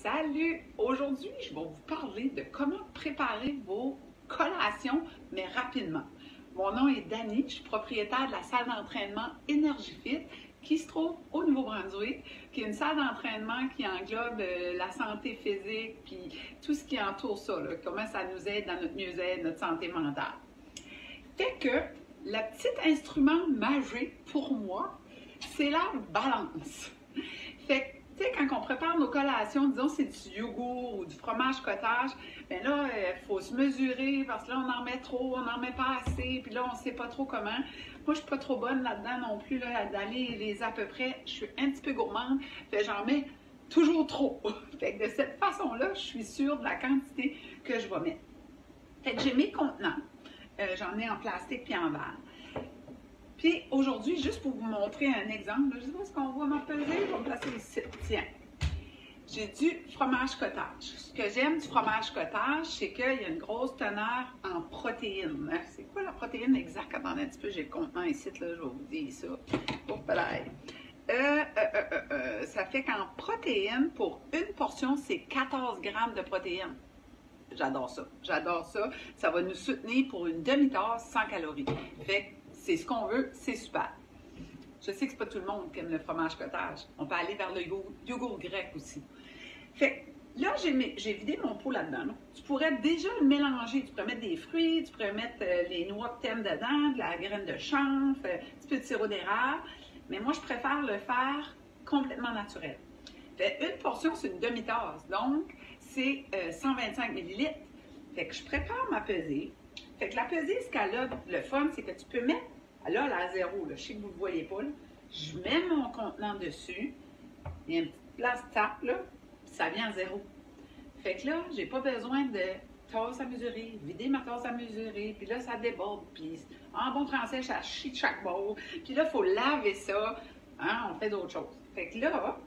Salut! Aujourd'hui, je vais vous parler de comment préparer vos collations, mais rapidement. Mon nom est Dani, je suis propriétaire de la salle d'entraînement EnergyFit qui se trouve au Nouveau-Brunswick, qui est une salle d'entraînement qui englobe la santé physique puis tout ce qui entoure ça, là, comment ça nous aide dans notre mieux-être, notre santé mentale. Fait que le petit instrument magique pour moi, c'est la balance. Fait que tu sais, quand on prépare nos collations, disons c'est du yogourt ou du fromage cottage, bien là, il faut se mesurer parce que là, on en met trop, on n'en met pas assez, puis là, on ne sait pas trop comment. Moi, je ne suis pas trop bonne là-dedans non plus, là, d'aller les à peu près. Je suis un petit peu gourmande, fait j'en mets toujours trop. Fait que de cette façon-là, je suis sûre de la quantité que je vais mettre. Fait que j'ai mes contenants. J'en ai en plastique puis en verre. Puis aujourd'hui, juste pour vous montrer un exemple, là, je ne sais pas ce qu'on voit m'en peser, je vais me placer ici. Tiens, j'ai du fromage cottage. Ce que j'aime du fromage cottage, c'est qu'il y a une grosse teneur en protéines. C'est quoi la protéine exacte? Attendez un petit peu, j'ai le contenant ici, là, je vais vous dire ça. Oh, ça fait qu'en protéines, pour une portion, c'est 14 grammes de protéines. J'adore ça. J'adore ça. Ça va nous soutenir pour une demi-tasse sans calories. Fait que c'est ce qu'on veut, c'est super. Je sais que c'est pas tout le monde qui aime le fromage cottage. On peut aller vers le yogourt grec aussi. Fait que là, j'ai vidé mon pot là-dedans. Là. Tu pourrais déjà le mélanger. Tu pourrais mettre des fruits, tu pourrais mettre les noix que tu aimes dedans, de la graine de chanvre, un petit peu de sirop d'érable. Mais moi, je préfère le faire complètement naturel. Fait une portion, c'est une demi-tasse. Donc, c'est 125 ml. Fait que je prépare ma pesée. Fait que la pesée, ce qu'elle a, le fun, c'est que tu peux mettre, là, elle est à zéro, là, je sais que vous ne le voyez pas, là. Je mets mon contenant dessus, il y a une petite place tape, là, puis ça vient à zéro. Fait que là, j'ai pas besoin de tasse à mesurer, vider ma tasse à mesurer, puis là, ça déborde, puis en bon français, ça chie de chaque bord, puis là, il faut laver ça, hein, on fait d'autres choses. Fait que là,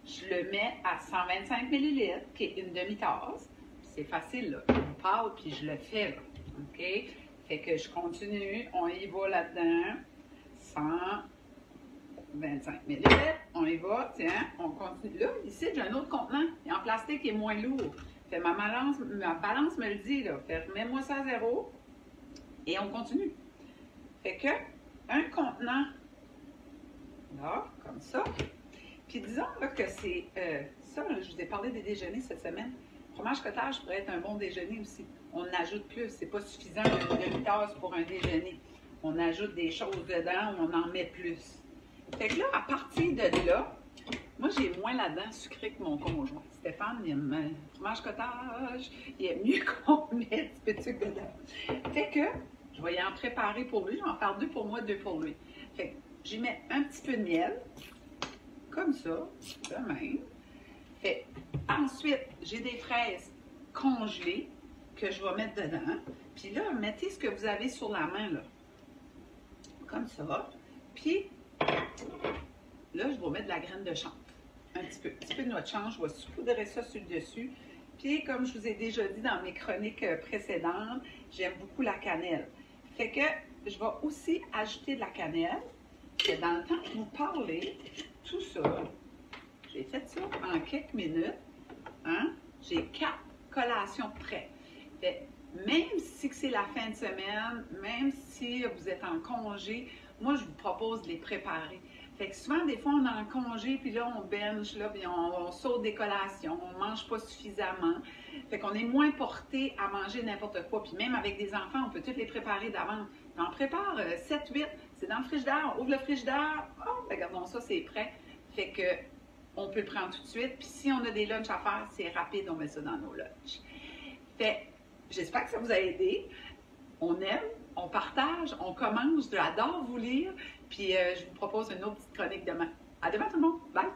je le mets à 125 ml, qui est une demi-tasse. C'est facile, là. Je vous parle, puis je le fais, là. OK? Fait que je continue. On y va là-dedans. 125 ml. On y va. Tiens, on continue. Là, ici, j'ai un autre contenant. Il est en plastique, il est moins lourd. Fait ma balance me le dit, là. Fait mets-moi ça à zéro. Et on continue. Fait que, un contenant, là, comme ça. Puis disons là, que c'est ça, là, je vous ai parlé des déjeuners cette semaine. Fromage cottage pourrait être un bon déjeuner aussi. On ajoute plus, c'est pas suffisant une demi-tasse pour un déjeuner. On ajoute des choses dedans, on en met plus. Fait que là, à partir de là, moi j'ai moins là-dedans sucré que mon conjoint. Stéphane, il aime le fromage cottage, il aime mieux qu'on mette un petit peu de sucre dedans. Fait que je vais y en préparer pour lui, je vais en faire 2 pour moi, 2 pour lui. Fait que j'y mets un petit peu de miel. Comme ça, de même. Fait, ensuite, j'ai des fraises congelées que je vais mettre dedans. Puis là, mettez ce que vous avez sur la main, là. Comme ça. Puis, là, je vais mettre de la graine de chanvre. Un petit peu de noix de chanvre. Je vais saupoudrer ça sur le dessus. Puis, comme je vous ai déjà dit dans mes chroniques précédentes, j'aime beaucoup la cannelle. Fait que je vais aussi ajouter de la cannelle. Et dans le temps que vous parlez, tout ça, j'ai fait ça en quelques minutes. Hein? J'ai 4 collations prêtes. Fait, même si c'est la fin de semaine, même si vous êtes en congé, moi, je vous propose de les préparer. Fait que souvent, des fois, on est en congé, puis là, on binge, là, puis on saute des collations, on ne mange pas suffisamment. Fait qu'on est moins porté à manger n'importe quoi. Puis même avec des enfants, on peut toutes les préparer d'avance. On prépare 7, 8, c'est dans le frigidaire, on ouvre le frigidaire, oh, regardons ça, c'est prêt. Fait que on peut le prendre tout de suite. Puis si on a des lunchs à faire, c'est rapide, on met ça dans nos lunchs. Fait, j'espère que ça vous a aidé. On aime, on partage, on commence. J'adore vous lire. Puis je vous propose une autre petite chronique demain. À demain tout le monde. Bye!